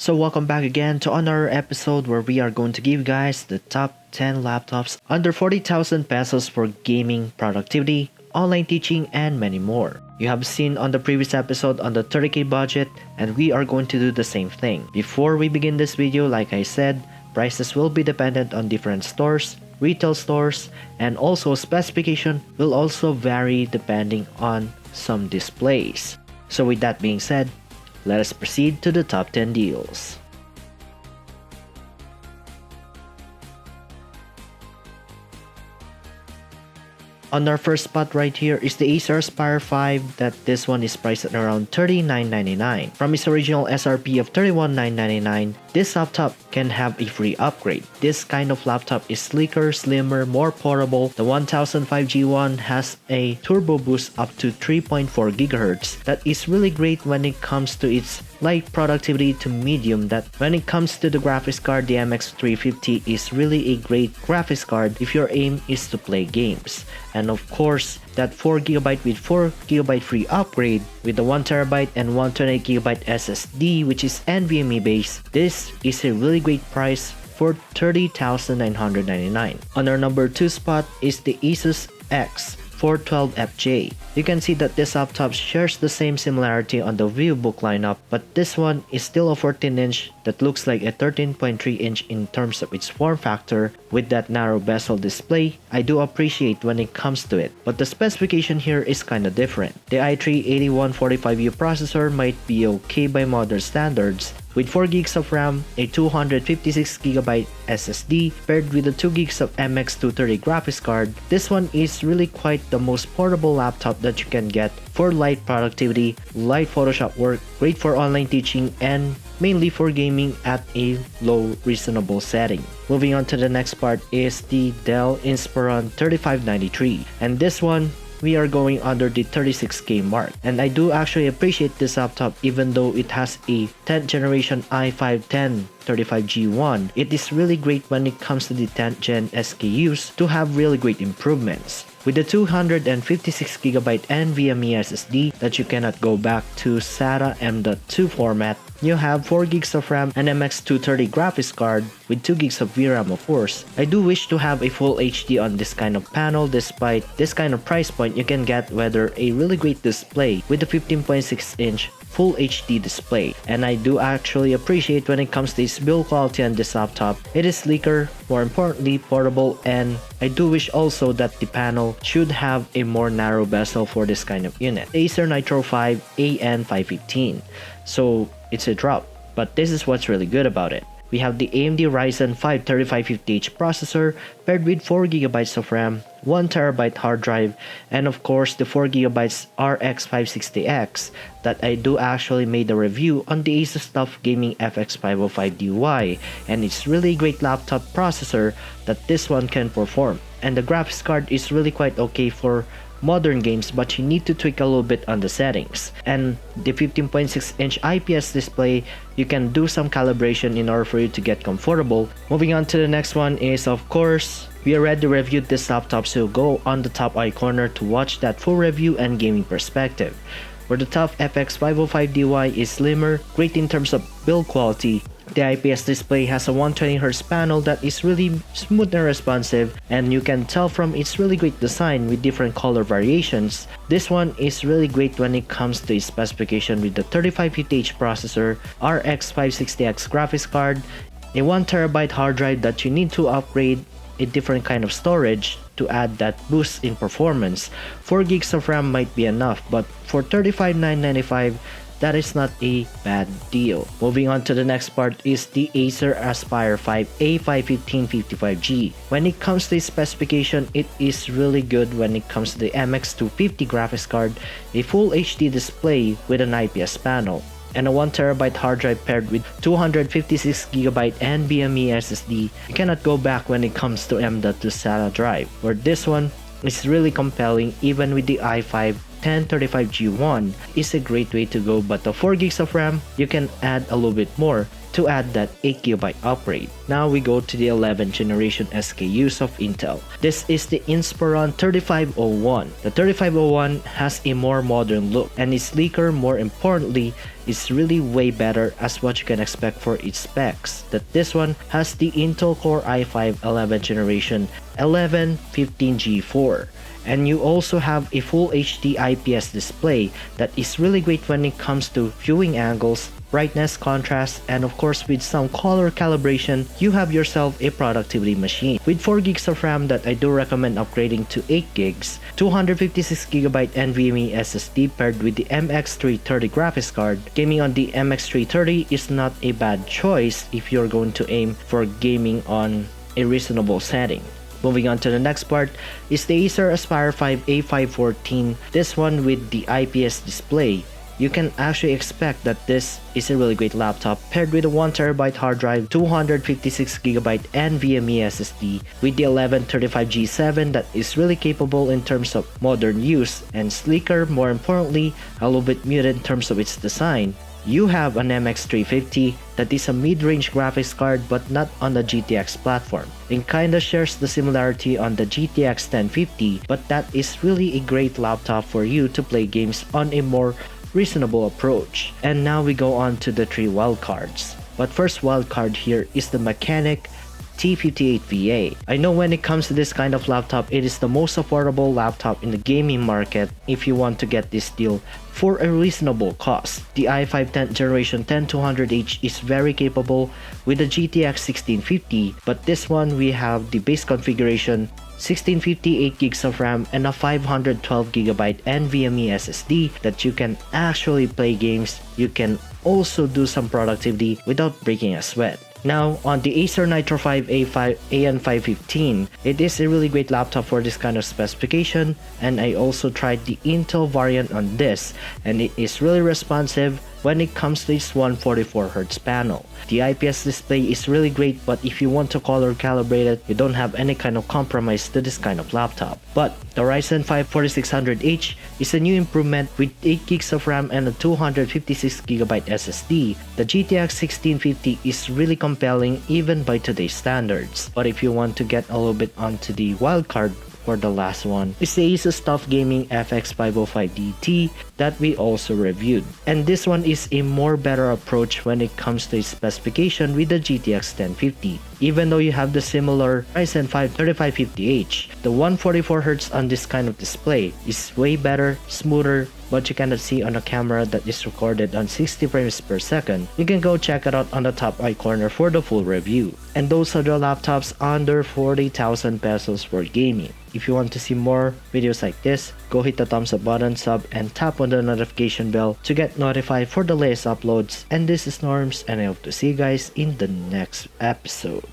So welcome back again to another episode where we are going to give you guys the top 10 laptops under 40,000 pesos for gaming, productivity, online teaching, and many more. You have seen on the previous episode on the 30k budget, and we are going to do the same thing. Before we begin this video, like I said, prices will be dependent on different stores, retail stores, and also specification will also vary depending on some displays. So with that being said, let us proceed to the top 10 deals. On our first spot right here is the Acer Aspire 5, that this one is priced at around $39.99. From its original SRP of $31,999, this laptop can have a free upgrade. This kind of laptop is sleeker, slimmer, more portable. The 1005G one has a turbo boost up to 3.4 GHz. That is really great when it comes to its light productivity to medium. That when it comes to the graphics card, the MX350 is really a great graphics card if your aim is to play games. And of course, that 4GB with 4GB free upgrade with the 1TB and 128GB SSD, which is NVMe based, this is a really great price for $30,999. On our number 2 spot is the ASUS X412FJ. You can see that this laptop shares the same similarity on the ViewBook lineup, but this one is still a 14-inch that looks like a 13.3-inch in terms of its form factor. With that narrow bezel display, I do appreciate when it comes to it, but the specification here is kinda different. The i3-8145U processor might be okay by modern standards, with 4GB of RAM, a 256GB SSD, paired with the 2GB of MX230 graphics card. This one is really quite the most portable laptop that you can get for light productivity, light Photoshop work, great for online teaching, and mainly for gaming at a low reasonable setting. Moving on to the next part is the Dell Inspiron 3593, and this one we are going under the 36k mark, and I do actually appreciate this laptop. Even though it has a 10th generation i5-10 35G1, it is really great when it comes to the 10th gen SKUs to have really great improvements. With the 256GB NVMe SSD that you cannot go back to SATA M.2 format, you have 4GB of RAM and MX230 graphics card with 2GB of VRAM of course. I do wish to have a full HD on this kind of panel. Despite this kind of price point, you can get whether a really great display with the 15.6-inch Full HD display, and I do actually appreciate when it comes to its build quality on this laptop. It is sleeker, more importantly portable, and I do wish also that the panel should have a more narrow bezel for this kind of unit. Acer Nitro 5 AN515, so it's a drop, but this is what's really good about it. We have the AMD Ryzen 5 3550H processor paired with 4GB of RAM, 1TB hard drive, and of course the 4GB RX 560X that I do actually made a review on the ASUS TUF Gaming FX505DT-HN458T, and it's really a great laptop processor that this one can perform. And the graphics card is really quite okay for modern games, but you need to tweak a little bit on the settings. And the 15.6-inch IPS display, you can do some calibration in order for you to get comfortable. Moving on to the next one is, of course, we already reviewed this laptop, so go on the top right corner to watch that full review and gaming perspective. Where the TUF FX505DY is slimmer, great in terms of build quality. The IPS display has a 120Hz panel that is really smooth and responsive, and you can tell from its really great design with different color variations. This one is really great when it comes to its specification with the 3550H processor, RX 560X graphics card, a 1TB hard drive that you need to upgrade, a different kind of storage to add that boost in performance. 4GB of RAM might be enough, but for $35,995, that is not a bad deal. Moving on to the next part is the Acer Aspire 5 A51555G. When it comes to its specification, it is really good when it comes to the MX250 graphics card, a full HD display with an IPS panel, and a 1TB hard drive paired with 256GB NVMe SSD. You cannot go back when it comes to M.2 SATA drive, where this one is really compelling. Even with the i5 1035G1 is a great way to go, but the 4GB of RAM, you can add a little bit more. to add that 8GB upgrade. Now we go to the 11th generation SKUs of Intel. This is the Inspiron 3501. The 3501 has a more modern look and is sleeker. More importantly, is really way better as what you can expect for its specs. That this one has the Intel Core i5 11th generation 1115G4. And you also have a full HD IPS display that is really great when it comes to viewing angles, brightness, contrast, and of course with some color calibration, you have yourself a productivity machine. With 4 gigs of RAM that I do recommend upgrading to 8 gigs, 256GB NVMe SSD paired with the MX330 graphics card, gaming on the MX330 is not a bad choice if you're going to aim for gaming on a reasonable setting. Moving on to the next part is the Acer Aspire 5 A514, this one with the IPS display. You can actually expect that this is a really great laptop paired with a 1TB hard drive, 256GB NVMe SSD with the 1135G7 that is really capable in terms of modern use and sleeker. More importantly, a little bit muted in terms of its design. You have an MX350 that is a mid-range graphics card but not on the GTX platform. It kinda shares the similarity on the GTX 1050, but that is really a great laptop for you to play games on a more reasonable approach. And now we go on to the 3 wildcards. But first wildcard here is the Machenike T58-VA. I know when it comes to this kind of laptop, it is the most affordable laptop in the gaming market if you want to get this deal for a reasonable cost. The i5 10th generation 10200H is very capable with the GTX 1650, but this one we have the base configuration 1650 8 gigs of RAM and a 512GB NVMe SSD that you can actually play games. You can also do some productivity without breaking a sweat. Now, on the Acer Nitro 5 AN515, it is a really great laptop for this kind of specification, and I also tried the Intel variant on this, and it is really responsive when it comes to its 144Hz panel. The IPS display is really great, but if you want to color calibrate it, you don't have any kind of compromise to this kind of laptop. But the Ryzen 5 4600H is a new improvement with 8 gigs of RAM and a 256GB SSD. The GTX 1650 is really compelling even by today's standards. But if you want to get a little bit onto the wildcard for the last one, is the ASUS TUF Gaming FX505DT that we also reviewed. And this one is a more better approach when it comes to its specification with the GTX 1050. Even though you have the similar Ryzen 5 3550H, the 144Hz on this kind of display is way better, smoother, but you cannot see on a camera that is recorded on 60 frames per second. You can go check it out on the top right corner for the full review. And those are the laptops under 40,000 pesos for gaming. If you want to see more videos like this, go hit the thumbs up button, sub, and tap on the notification bell to get notified for the latest uploads. And this is Norms, and I hope to see you guys in the next episode.